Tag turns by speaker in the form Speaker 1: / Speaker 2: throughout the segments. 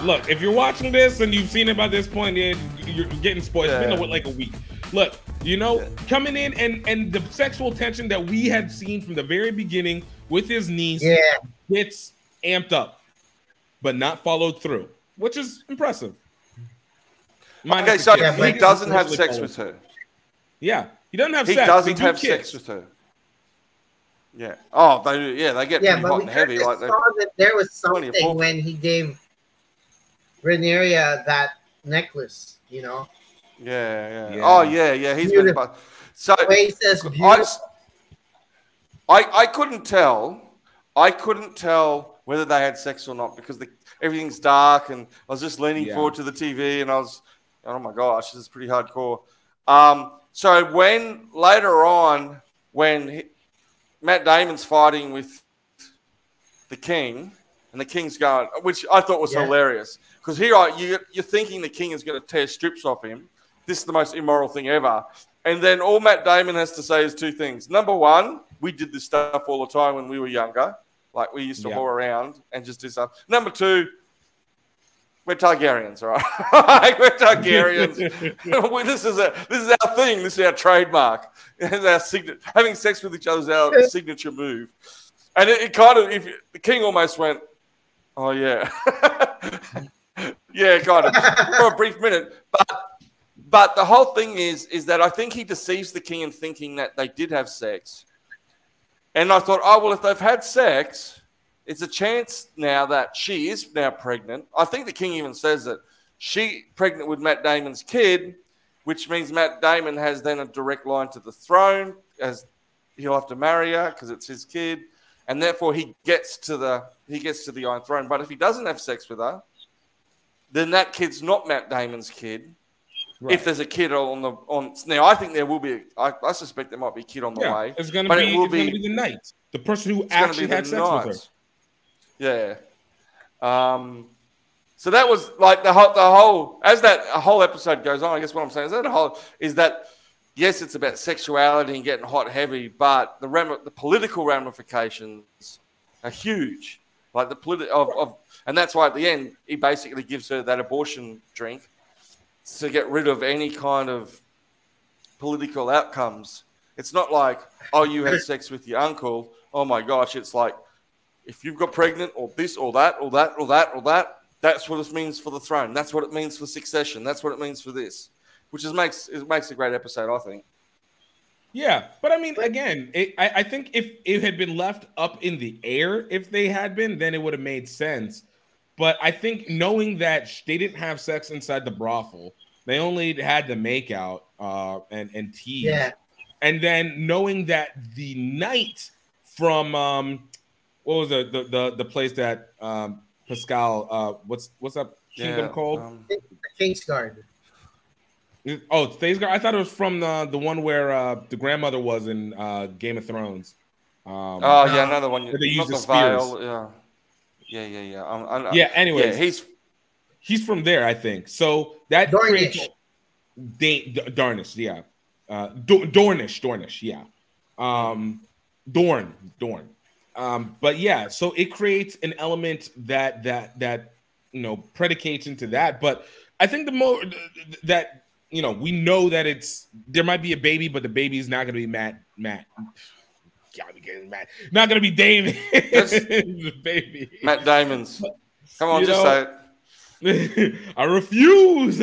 Speaker 1: look, if you're watching this and you've seen it by this point, you're getting spoiled. It's been like a week. Look, coming in and the sexual tension that we had seen from the very beginning with his niece gets amped up, but not followed through, which is impressive.
Speaker 2: Okay, so he doesn't have sex with her.
Speaker 1: Yeah, he doesn't have sex.
Speaker 2: He doesn't have sex with her. Yeah. Oh, they get pretty hot and heavy. Like
Speaker 3: saw that there was something when he gave Rhaenyra that necklace.
Speaker 2: Yeah. Oh, yeah. He's been. So
Speaker 3: he says,
Speaker 2: I couldn't tell. I couldn't tell whether they had sex or not because everything's dark, and I was just leaning forward to the TV, and I was, oh my gosh, this is pretty hardcore. So when later on, when Matt Damon's fighting with the king, and the king's going, which I thought was hilarious, because here you're thinking the king is going to tear strips off him. This is the most immoral thing ever. And then all Matt Damon has to say is two things. Number one, we did this stuff all the time when we were younger. Like, we used to whore around and just do stuff. Number two, we're Targaryens, all right? We're Targaryens. This is our thing. This is our trademark. This is our signature. Having sex with each other is our signature move. And it kind of, the king almost went, oh, yeah. Yeah, kind of, for a brief minute. But the whole thing is that I think he deceives the king in thinking that they did have sex. And I thought, oh, well, if they've had sex, it's a chance now that she is now pregnant. I think the king even says that she's pregnant with Matt Damon's kid, which means Matt Damon has then a direct line to the throne, as he'll have to marry her because it's his kid, and therefore he gets to the Iron Throne. But if he doesn't have sex with her, then that kid's not Matt Damon's kid. Right. If there's a kid now, I think there will be. I suspect there might be a kid on the way.
Speaker 1: It's going to be the knight, the person who actually had sex with her.
Speaker 2: Yeah. So that was like the whole as that whole episode goes on. I guess what I'm saying is that yes, it's about sexuality and getting hot and heavy, but the political ramifications are huge. Like and that's why at the end he basically gives her that abortion drink to get rid of any kind of political outcomes. It's not like, oh, you had sex with your uncle. Oh my gosh, it's like, if you've got pregnant or this or that or that or that or that, that's what it means for the throne. That's what it means for succession. That's what it means for this, which makes a great episode, I think.
Speaker 1: Yeah, but I mean, again, I think if it had been left up in the air, if they had been, then it would have made sense. But I think knowing that they didn't have sex inside the brothel, they only had the makeout and tease. Yeah. And then knowing that the knight from what was the place that Pascal what's that kingdom called?
Speaker 3: Kingsguard.
Speaker 1: Oh, Thaysguard. I thought it was from the one where the grandmother was in Game of Thrones.
Speaker 2: Another one.
Speaker 1: Where they use the spears.
Speaker 2: Yeah.
Speaker 1: Anyways, he's from there, I think. So that
Speaker 3: Dornish.
Speaker 1: Dornish, yeah. Dornish, yeah. Dorn. But yeah, so it creates an element that predicates into that. But I think the more that we know that there might be a baby, but the baby is not going to be Matt. Not going to be Damon. Baby.
Speaker 2: Matt Damon's. Come on, just say
Speaker 1: it. I refuse.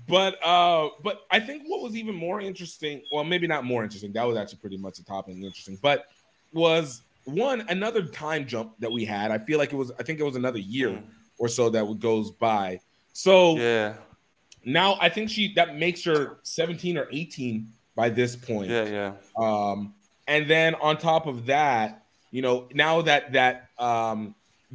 Speaker 1: But I think what was even more interesting, well, maybe not more interesting, that was actually pretty much the topic and interesting, but was another time jump that we had. I think it was another year or so that goes by. So
Speaker 2: yeah.
Speaker 1: Now I think that makes her 17 or 18 by this point.
Speaker 2: Yeah.
Speaker 1: And then on top of that, now that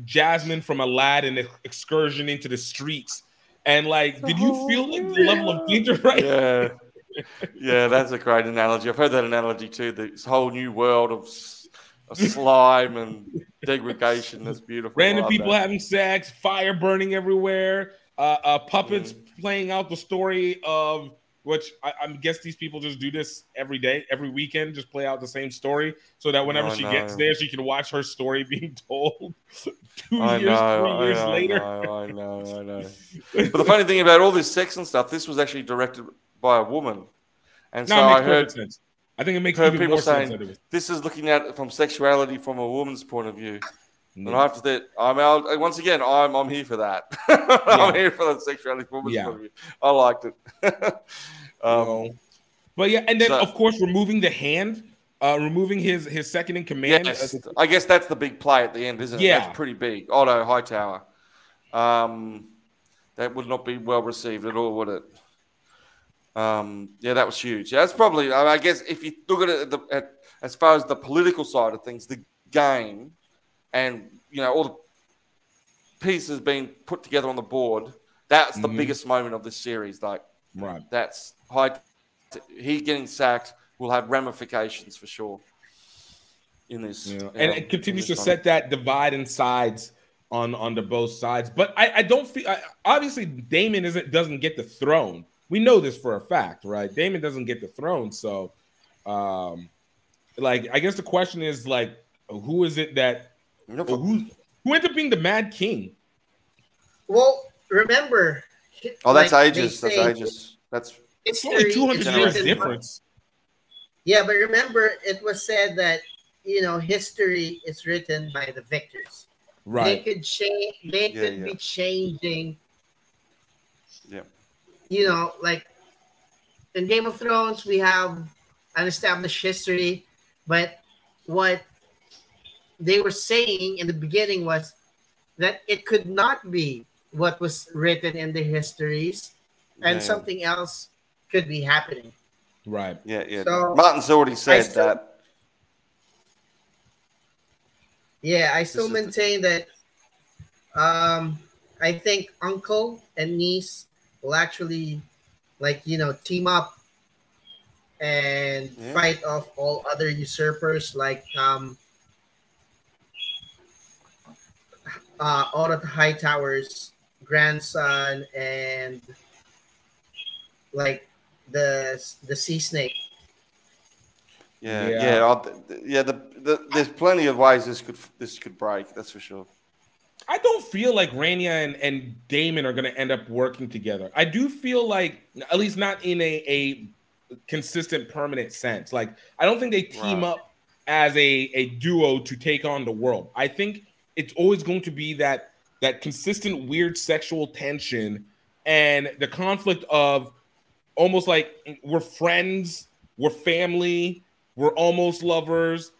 Speaker 1: Jasmine from Aladdin excursion into the streets, and did you feel the level of danger right?
Speaker 2: Yeah, that's a great analogy. I've heard that analogy too. This whole new world of slime and degradation. That's beautiful.
Speaker 1: Random people having sex, fire burning everywhere, puppets playing out the story of which I guess these people just do this every day, every weekend, just play out the same story so that whenever she gets there, she can watch her story being told 3 years later.
Speaker 2: I know. But the funny thing about all this sex and stuff, this was actually directed by a woman. And so I heard
Speaker 1: sense. I think it makes even more sense.
Speaker 2: This is looking at it from sexuality from a woman's point of view. And I have to once again, I'm here for that. I'm here for the sexuality from a woman's point of view. I liked it.
Speaker 1: But yeah, and then of course removing the hand, removing his second in command.
Speaker 2: Yes, I guess that's the big play at the end, isn't it?
Speaker 1: Yeah,
Speaker 2: that's pretty big. Otto Hightower. That would not be well received at all, would it? That was huge. Yeah, that's probably. I guess if you look at it as far as the political side of things, the game, and all the pieces being put together on the board, that's the biggest moment of this series. Like,
Speaker 1: right,
Speaker 2: that's he getting sacked will have ramifications for sure in this,
Speaker 1: and it continues to set that divide in sides on the both sides. But I don't feel obviously Daemon doesn't get the throne. We know this for a fact, right? Daemon doesn't get the throne, so I guess the question is who is it that who ended up being the Mad King?
Speaker 3: Well, remember,
Speaker 2: that's Aegis. That's Aegis. That's
Speaker 1: it's only 200 years difference.
Speaker 3: Yeah, but remember, it was said that history is written by the victors.
Speaker 1: Right.
Speaker 3: They could change. They could be changing.
Speaker 2: Yeah.
Speaker 3: Like in Game of Thrones, we have an established history, but what they were saying in the beginning was that it could not be what was written in the histories, and something else could be happening.
Speaker 1: Right.
Speaker 2: Yeah.
Speaker 3: So
Speaker 2: Martin's already said that.
Speaker 3: Yeah, I still maintain that. I think uncle and niece will actually, team up and fight off all other usurpers, like Otto Hightower's grandson and the sea snake.
Speaker 2: There's plenty of ways this could break. That's for sure.
Speaker 1: I don't feel like Rhaenyra and Daemon are going to end up working together. I do feel like, at least not in a consistent, permanent sense. I don't think they team up as a duo to take on the world. I think it's always going to be that consistent, weird sexual tension and the conflict of almost like we're friends, we're family, we're almost lovers,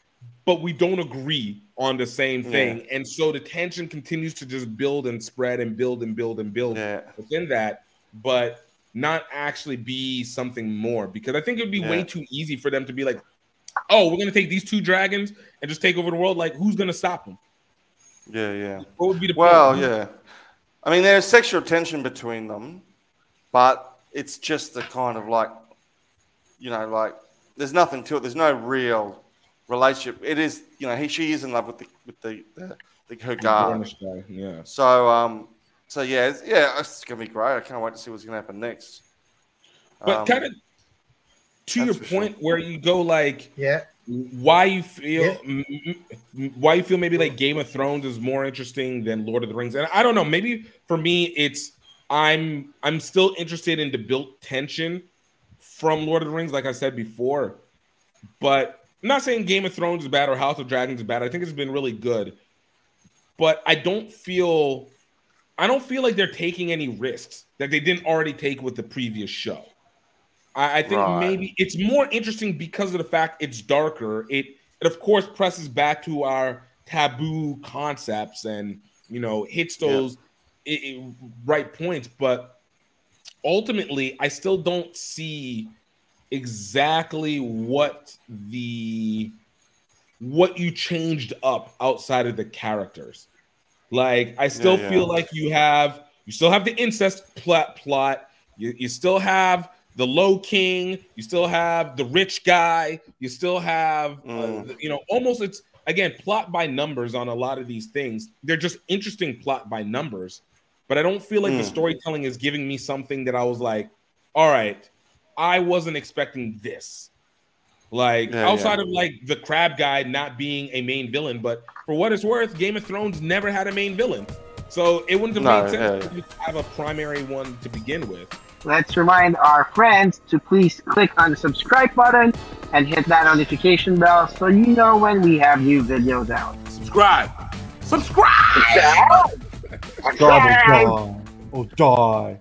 Speaker 1: but we don't agree on the same thing. And so the tension continues to just build and spread and build and build and build within that, but not actually be something more. Because I think it would be way too easy for them to be like, oh, we're going to take these two dragons and just take over the world. Who's going to stop them?
Speaker 2: Yeah.
Speaker 1: What would be the point?
Speaker 2: Yeah. I mean, there's sexual tension between them, but it's just the kind of there's nothing to it. There's no real relationship. It is, she is in love with her guard.
Speaker 1: Yeah.
Speaker 2: So it's gonna be great. I can't wait to see what's gonna happen next.
Speaker 1: But kind of to your point, where you go why you feel maybe like Game of Thrones is more interesting than Lord of the Rings, and I don't know. Maybe for me, it's I'm still interested in the built tension from Lord of the Rings, like I said before, but. I'm not saying Game of Thrones is bad or House of Dragons is bad. I think it's been really good. But I don't feel like they're taking any risks that they didn't already take with the previous show. I think maybe it's more interesting because of the fact it's darker. It of course presses back to our taboo concepts and hits those right points. But ultimately, I still don't see exactly what you changed up outside of the characters. I still feel like you still have the incest plot. You still have the low king. You still have the rich guy. You still have almost it's again plot by numbers on a lot of these things. They're just interesting plot by numbers, but I don't feel like the storytelling is giving me something that I was like, all right. I wasn't expecting this. Like outside of like the crab guy not being a main villain, but for what it's worth, Game of Thrones never had a main villain, so it wouldn't have made sense to have a primary one to begin with.
Speaker 4: Let's remind our friends to please click on the subscribe button and hit that notification bell so you know when we have new videos out.
Speaker 1: Subscribe.
Speaker 4: Subscribe.
Speaker 5: Die. Oh, die.